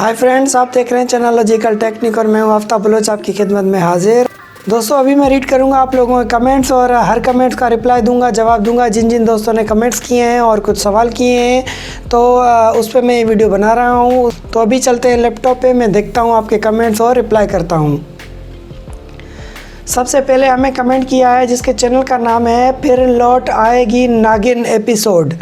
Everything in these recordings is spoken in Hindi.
हाय फ्रेंड्स, आप देख रहे हैं चैनल लॉजिकल टेक्निक और मैं हूं आफ्ताब बलोच आपकी खिदमत में हाजिर। दोस्तों, अभी मैं रीड करूंगा आप लोगों के कमेंट्स और हर कमेंट्स का रिप्लाई दूंगा, जवाब दूंगा। जिन जिन दोस्तों ने कमेंट्स किए हैं और कुछ सवाल किए हैं तो उस पर मैं ये वीडियो बना रहा हूं। तो अभी चलते हैं लैपटॉप पे, मैं देखता हूँ आपके कमेंट्स और रिप्लाई करता हूँ। सबसे पहले हमें कमेंट किया है जिसके चैनल का नाम है फिर लौट आएगी नागिन एपिसोड।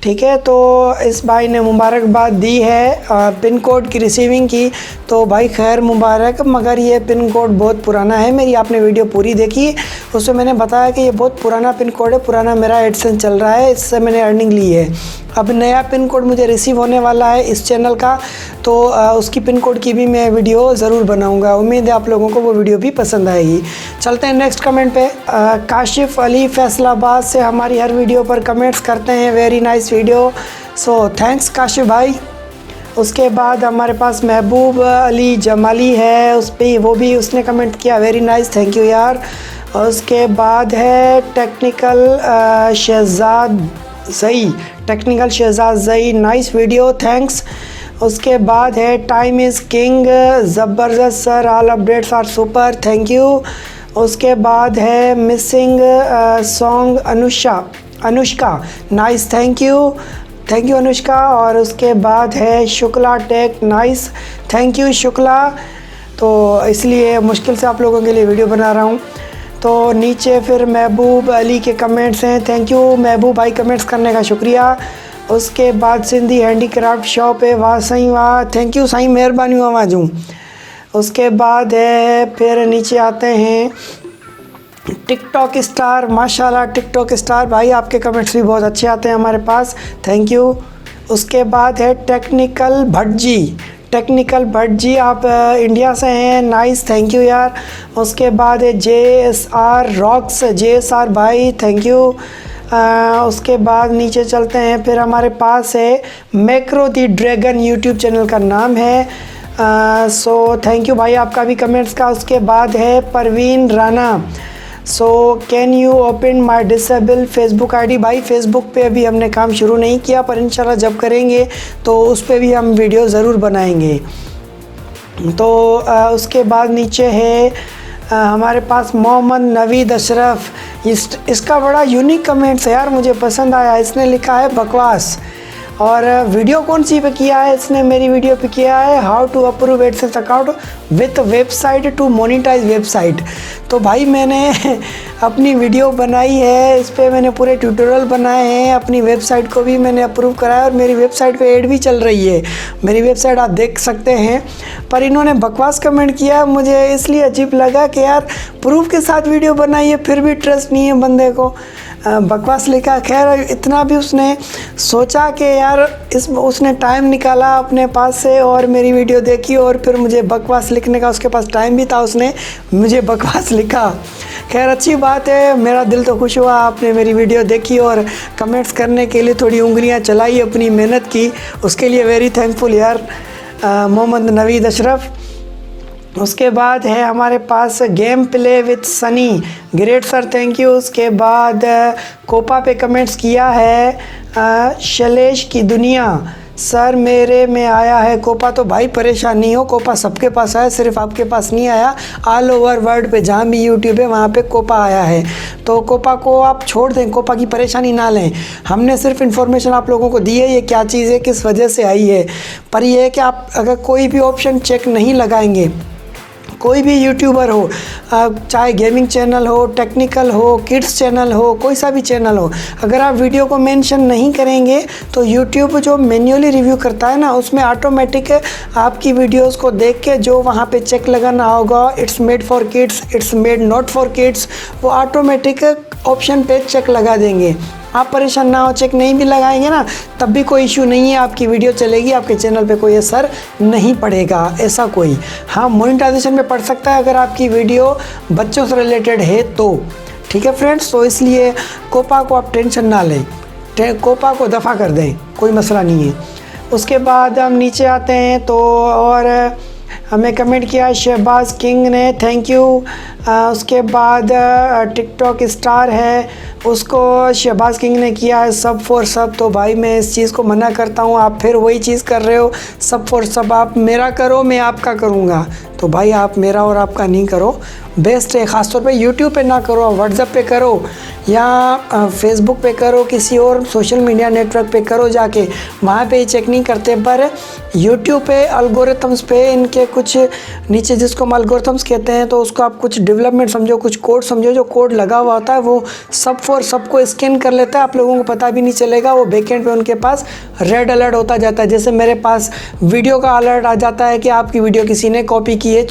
ठीक है, तो इस भाई ने मुबारकबाद दी है पिन कोड की रिसीविंग की। तो भाई खैर मुबारक, मगर ये पिन कोड बहुत पुराना है। मेरी आपने वीडियो पूरी देखी, उसमें मैंने बताया कि ये बहुत पुराना पिन कोड है, पुराना मेरा एडसेंस चल रहा है, इससे मैंने अर्निंग ली है। अब नया पिन कोड मुझे रिसीव होने वाला है इस चैनल का, तो उसकी पिन कोड की भी मैं वीडियो ज़रूर बनाऊंगा। उम्मीद है आप लोगों को वो वीडियो भी पसंद आएगी। चलते हैं नेक्स्ट कमेंट पे। काशिफ अली फैसलाबाद से हमारी हर वीडियो पर कमेंट्स करते हैं, very nice video, so thanks Kashif भाई। उसके बाद हमारे पास महबूब अली जमाली है, उस पर वो भी उसने कमेंट किया, वेरी नाइस, थैंक यू यार। और उसके बाद है technical Shahzad Zai, nice video, thanks. उसके बाद है टाइम इज़ किंग, ज़बरदस्त sir, all updates are super, thank you. उसके बाद है missing song Anushka, nice, thank you Anushka. और उसके बाद है Shukla tech, nice, thank you Shukla. तो इसलिए मुश्किल से आप लोगों के लिए वीडियो बना रहा हूँ। तो नीचे फिर महबूब अली के कमेंट्स हैं, थैंक यू महबूब भाई, कमेंट्स करने का शुक्रिया। उसके बाद सिंधी हैंडीक्राफ्ट शॉप है, वाह सही वाह, थैंक यू साईं, मेहरबानी आवाज़ूँ। उसके बाद है फिर नीचे आते हैं टिकटॉक स्टार, माशाल्लाह टिकटॉक स्टार भाई, आपके कमेंट्स भी बहुत अच्छे आते हैं हमारे पास, थैंक यू। उसके बाद है टेक्निकल भट्ट जी, आप इंडिया से हैं, नाइस, थैंक यू यार। उसके बाद है JSR रॉक्स, JSR भाई, थैंक यू। उसके बाद नीचे चलते हैं, फिर हमारे पास है मैक्रो दी ड्रैगन, यूट्यूब चैनल का नाम है, सो थैंक यू भाई आपका भी कमेंट्स का। उसके बाद है Parveen Rana, so can you open my disable Facebook ID, भाई फेसबुक पे अभी हमने काम शुरू नहीं किया, पर इंशाल्लाह जब करेंगे तो उस पर भी हम वीडियो ज़रूर बनाएंगे। तो उसके बाद नीचे है हमारे पास मोहम्मद नवीद अशरफ, इसका बड़ा यूनिक कमेंट्स है यार, मुझे पसंद आया। इसने लिखा है बकवास, और वीडियो कौन सी पे किया है इसने, मेरी वीडियो पे किया है how to approve AdSense account with website to monetize website. तो भाई मैंने अपनी वीडियो बनाई है, इस पर मैंने पूरे ट्यूटोरियल बनाए हैं, अपनी वेबसाइट को भी मैंने अप्रूव कराया और मेरी वेबसाइट पे ऐड भी चल रही है, मेरी वेबसाइट आप देख सकते हैं। पर इन्होंने बकवास कमेंट किया, मुझे इसलिए अजीब लगा कि यार प्रूफ के साथ वीडियो बनाई है फिर भी ट्रस्ट नहीं है बंदे को, बकवास लिखा। खैर इतना भी उसने सोचा कि यार उसने टाइम निकाला अपने पास से और मेरी वीडियो देखी और फिर मुझे बकवास लिखने का उसके पास टाइम भी था, उसने मुझे बकवास लिखा। खैर अच्छी बात है, मेरा दिल तो खुश हुआ, आपने मेरी वीडियो देखी और कमेंट्स करने के लिए थोड़ी उंगलियां चलाई, अपनी मेहनत की, उसके लिए वेरी थैंकफुल यार मोहम्मद नवीद अशरफ। उसके बाद है हमारे पास game play with Sunny, great sir, thank you. उसके बाद कोपा पे कमेंट्स किया है शैलेश की दुनिया, सर मेरे में आया है कोपा। तो भाई परेशान नहीं हो, कोपा सबके पास आया, सिर्फ आपके पास नहीं आया, ऑल ओवर वर्ल्ड पे जहाँ भी यूट्यूब है वहाँ पे कोपा आया है। तो कोपा को आप छोड़ दें, कोपा की परेशानी ना लें, हमने सिर्फ इन्फॉर्मेशन आप लोगों को दी है ये क्या चीज़ है, किस वजह से आई है। पर यह है कि आप अगर कोई भी ऑप्शन चेक नहीं लगाएंगे, कोई भी यूट्यूबर हो, चाहे गेमिंग चैनल हो, टेक्निकल हो, किड्स चैनल हो, कोई सा भी चैनल हो, अगर आप वीडियो को मेंशन नहीं करेंगे तो यूट्यूब जो मैन्युअली रिव्यू करता है ना, उसमें ऑटोमेटिक आपकी वीडियोस को देख के जो वहाँ पे चेक लगाना होगा, it's made for kids, it's made not for kids, वो ऑटोमेटिक ऑप्शन पे चेक लगा देंगे। आप परेशान ना हो, चेक नहीं भी लगाएंगे ना तब भी कोई इशू नहीं है, आपकी वीडियो चलेगी, आपके चैनल पे कोई असर नहीं पड़ेगा ऐसा कोई। हाँ, मोनेटाइजेशन में पड़ सकता है अगर आपकी वीडियो बच्चों से रिलेटेड है तो, ठीक है फ्रेंड्स। तो इसलिए कोपा को आप टेंशन ना लें, कोपा को दफ़ा कर दें, कोई मसला नहीं है। उसके बाद हम नीचे आते हैं तो और हमें कमेंट किया शहबाज किंग ने, थैंक यू। उसके बाद टिकटॉक स्टार है उसको शहबाज किंग ने किया है सब फॉर सब। तो भाई मैं इस चीज़ को मना करता हूँ, आप फिर वही चीज़ कर रहे हो, सब फॉर सब। आप मेरा करो, मैं आपका करूँगा। तो भाई आप मेरा और आपका नहीं करो, बेस्ट है। ख़ासतौर पे यूट्यूब पे ना करो, व्हाट्सएप पे करो या फेसबुक पे करो, किसी और सोशल मीडिया नेटवर्क पे करो जाके, वहाँ पे चेक नहीं करते। पर यूट्यूब पे अल्गोरिथम्स पे इनके कुछ नीचे, जिसको हम अल्गोरिथम्स कहते हैं, तो उसको आप कुछ डेवलपमेंट समझो, कुछ कोड समझो। जो कोड लगा हुआ होता है वो सब फॉर सबको स्कैन कर लेता है, आप लोगों को पता भी नहीं चलेगा। वो बैकएंड पे उनके पास रेड अलर्ट होता जाता है। जैसे मेरे पास वीडियो का अलर्ट आ जाता है कि आपकी वीडियो किसी ने कॉपी की है,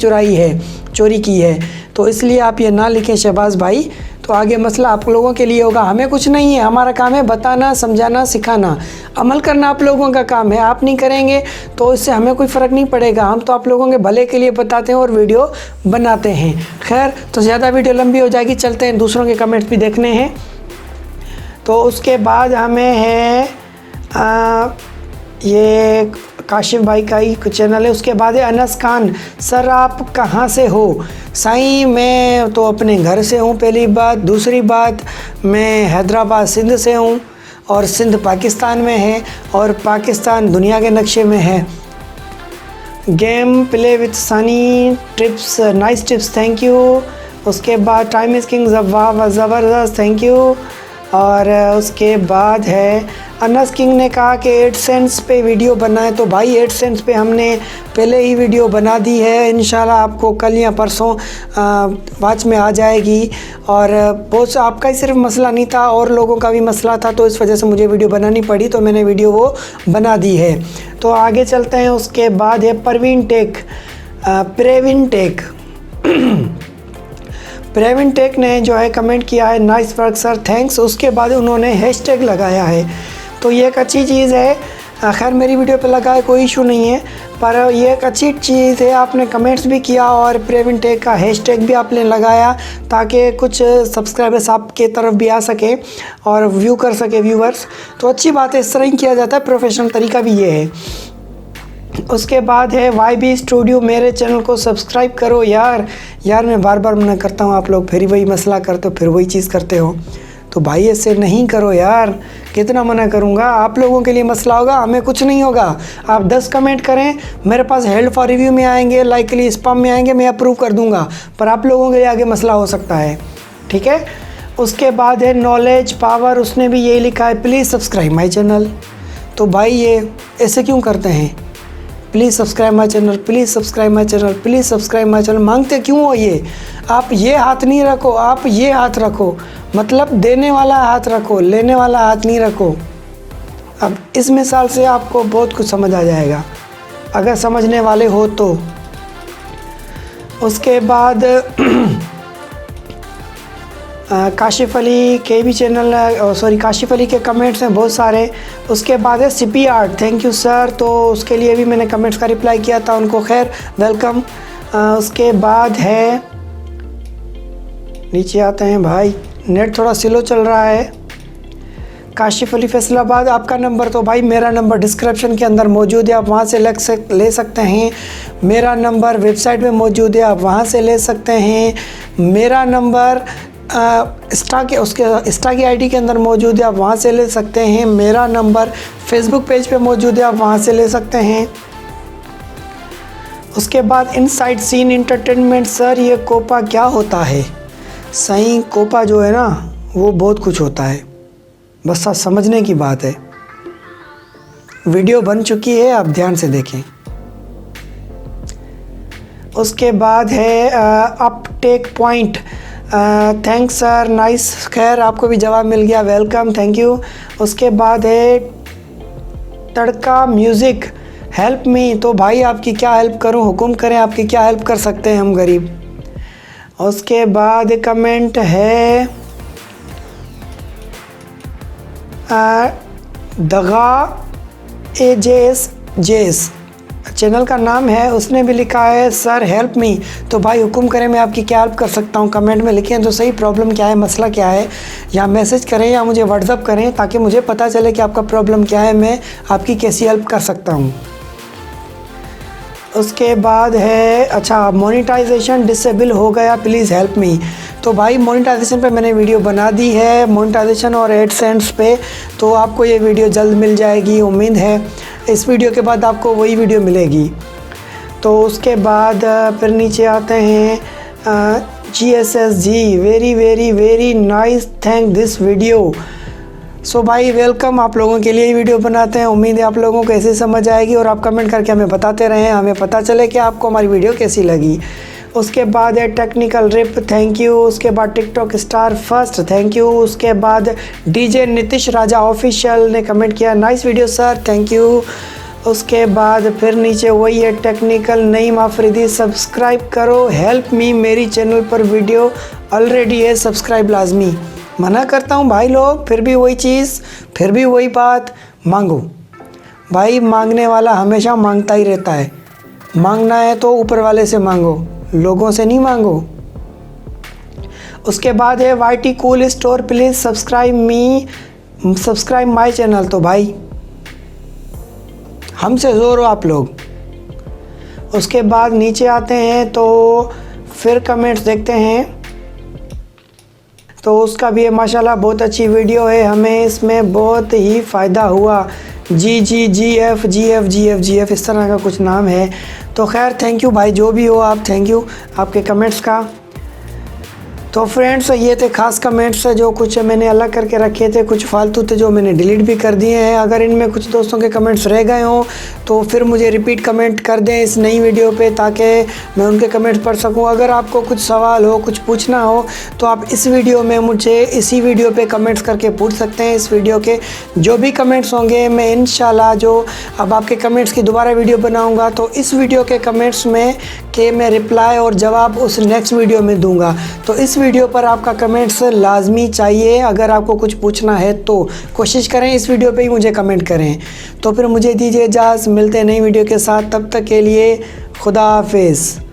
चोरी की है। तो इसलिए आप ये ना लिखें शहबाज भाई, तो आगे मसला आप लोगों के लिए होगा। हमें कुछ नहीं है, हमारा काम है बताना, समझाना, सिखाना, अमल करना आप लोगों का काम है। आप नहीं करेंगे तो इससे हमें कोई फ़र्क नहीं पड़ेगा। हम तो आप लोगों के भले के लिए बताते हैं और वीडियो बनाते हैं। खैर, तो ज़्यादा वीडियो लंबी हो जाएगी, चलते हैं, दूसरों के कमेंट्स भी देखने हैं। तो उसके बाद हमें है ये काशिफ भाई का ही चैनल है। उसके बाद है अनस खान, सर आप कहाँ से हो? साईं मैं तो अपने घर से हूँ, पहली बात। दूसरी बात, मैं हैदराबाद सिंध से हूँ, और सिंध पाकिस्तान में है, और पाकिस्तान दुनिया के नक्शे में है। Game play with Sunny tips, nice tips, thank you. उसके बाद टाइम इज़ किंग, वाह ज़बरदस्त, थैंक यू। और उसके बाद है अनस किंग ने कहा कि एडसेंस पे वीडियो बनाए। तो भाई एडसेंस पे हमने पहले ही वीडियो बना दी है, इंशाल्लाह आपको कल या परसों वाच में आ जाएगी। और बहुत आपका ही सिर्फ मसला नहीं था, और लोगों का भी मसला था, तो इस वजह से मुझे वीडियो बनानी पड़ी, तो मैंने वीडियो वो बना दी है। तो आगे चलते हैं। उसके बाद है प्रवीण टेक ने जो है कमेंट किया है, नाइस वर्क सर, थैंक्स। उसके बाद उन्होंने हैशटैग लगाया है, तो ये एक अच्छी चीज़ है। खैर मेरी वीडियो पे लगा है, कोई इशू नहीं है, पर ये एक अच्छी चीज़ है। आपने कमेंट्स भी किया और प्रवीण टेक का हैशटैग भी आपने लगाया, ताकि कुछ सब्सक्राइबर्स आपके तरफ भी आ सके और व्यू कर सके व्यूअर्स। तो अच्छी बात है, इस तरह ही किया जाता है, प्रोफेशनल तरीका भी ये है। उसके बाद है YB स्टूडियो, मेरे चैनल को सब्सक्राइब करो। यार मैं बार बार मना करता हूँ, आप लोग फिर वही मसला करते हो, फिर वही चीज़ करते हो। तो भाई ऐसे नहीं करो यार, कितना मना करूँगा, आप लोगों के लिए मसला होगा, हमें कुछ नहीं होगा। आप 10 कमेंट करें, मेरे पास हेल्ड फॉर रिव्यू में आएंगे, लाइक के लिए स्पैम में आएंगे, मैं अप्रूव कर दूँगा, पर आप लोगों के लिए आगे मसला हो सकता है, ठीक है। उसके बाद है नॉलेज पावर, उसने भी यही लिखा है, प्लीज़ सब्सक्राइब माई चैनल। तो भाई ये ऐसे क्यों करते हैं? Please subscribe my channel, please subscribe my channel, please subscribe my channel, मांगते क्यों हो ये? आप ये हाथ नहीं रखो, आप ये हाथ रखो, मतलब देने वाला हाथ रखो, लेने वाला हाथ नहीं रखो। अब इस मिसाल से आपको बहुत कुछ समझ आ जाएगा, अगर समझने वाले हो तो। उसके बाद काशिफ अली के भी चैनल, काशिफ अली के कमेंट्स हैं बहुत सारे। उसके बाद है CP art, thank you sir, तो उसके लिए भी मैंने कमेंट्स का रिप्लाई किया था उनको, खैर वेलकम। उसके बाद है, नीचे आते हैं भाई, नेट थोड़ा स्लो चल रहा है। काशिफ अली फैसलाबाद, आपका नंबर, तो भाई मेरा नंबर डिस्क्रिप्शन के अंदर मौजूद है, आप वहाँ से ले सकते हैं। मेरा नंबर वेबसाइट में मौजूद है, आप वहाँ से ले सकते हैं। मेरा नंबर इंस्टा की आईडी के अंदर मौजूद है, आप वहाँ से ले सकते हैं। मेरा नंबर फेसबुक पेज पे मौजूद है, आप वहाँ से ले सकते हैं। उसके बाद इनसाइड सीन एंटरटेनमेंट, सर ये कोपा क्या होता है? सही कोपा जो है ना, वो बहुत कुछ होता है, बस आप समझने की बात है। वीडियो बन चुकी है, आप ध्यान से देखें। उसके बाद है Uptake point, thanks sir, nice, खैर आपको भी जवाब मिल गया, वेलकम, थैंक यू। उसके बाद है तड़का म्यूज़िक, हेल्प मी, तो भाई आपकी क्या हेल्प करूं, हुक्म करें, आपकी क्या हेल्प कर सकते हैं हम गरीब। उसके बाद कमेंट है दगा AJS चैनल का नाम है, उसने भी लिखा है सर हेल्प मी, तो भाई हुक्म करें, मैं आपकी क्या हेल्प कर सकता हूँ, कमेंट में लिखें तो सही, प्रॉब्लम क्या है, मसला क्या है, या मैसेज करें या मुझे व्हाट्सअप करें, ताकि मुझे पता चले कि आपका प्रॉब्लम क्या है, मैं आपकी कैसी हेल्प कर सकता हूँ। उसके बाद है अच्छा मोनेटाइजेशन डिसेबल हो गया, प्लीज़ हेल्प मी। तो भाई मोनेटाइजेशन पे मैंने वीडियो बना दी है, मोनेटाइजेशन और एडसेंस पे, तो आपको ये वीडियो जल्द मिल जाएगी, उम्मीद है इस वीडियो के बाद आपको वही वीडियो मिलेगी। तो उसके बाद फिर नीचे आते हैं GSSG, very very very nice, thank this video. So भाई वेलकम, आप लोगों के लिए ही वीडियो बनाते हैं, उम्मीद है आप लोगों को ऐसे समझ आएगी और आप कमेंट करके हमें बताते रहें, हमें पता चले कि आपको हमारी वीडियो कैसी लगी। उसके बाद है टेक्निकल रिप, थैंक यू। उसके बाद TikTok star first, thank you. उसके बाद DJ नीतीश राजा ऑफिशियल ने कमेंट किया, nice video sir, thank you. उसके बाद फिर नीचे वही है टेक्निकल नईम आफरीदी, सब्सक्राइब करो, हेल्प मी, मेरी चैनल पर वीडियो ऑलरेडी है, सब्सक्राइब लाजमी। मना करता हूँ भाई लोग, फिर भी वही चीज़, फिर भी वही बात, मांगो भाई, मांगने वाला हमेशा मांगता ही रहता है। मांगना है तो ऊपर वाले से मांगो, लोगों से नहीं मांगो। उसके बाद है YT cool store, please subscribe my channel. तो भाई हमसे ज़ोर हो आप लोग। उसके बाद नीचे आते हैं तो फिर कमेंट्स देखते हैं, तो उसका भी है माशाल्लाह बहुत अच्छी वीडियो है, हमें इसमें बहुत ही फ़ायदा हुआ। GF इस तरह का कुछ नाम है। तो खैर थैंक यू भाई, जो भी हो आप, थैंक यू आपके कमेंट्स का। तो फ्रेंड्स ये थे खास कमेंट्स जो कुछ मैंने अलग करके रखे थे, कुछ फालतू थे जो मैंने डिलीट भी कर दिए हैं। अगर इनमें कुछ दोस्तों के कमेंट्स रह गए हों तो फिर मुझे रिपीट कमेंट कर दें इस नई वीडियो पे, ताकि मैं उनके कमेंट्स पढ़ सकूं। अगर आपको कुछ सवाल हो, कुछ पूछना हो, तो आप इस वीडियो में मुझे इसी वीडियो पे कमेंट्स करके पूछ सकते हैं। इस वीडियो के जो भी कमेंट्स होंगे मैं इंशाल्लाह जो अब आपके कमेंट्स की दोबारा वीडियो बनाऊँगा तो इस वीडियो के कमेंट्स में के मैं रिप्लाई और जवाब उस नेक्स्ट वीडियो में दूँगा। तो इस वीडियो पर आपका कमेंट्स लाजमी चाहिए। अगर आपको कुछ पूछना है तो कोशिश करें इस वीडियो पे ही मुझे कमेंट करें। तो फिर मुझे दीजिए इजाज़त, मिलते हैं नई वीडियो के साथ, तब तक के लिए खुदा हाफिज़।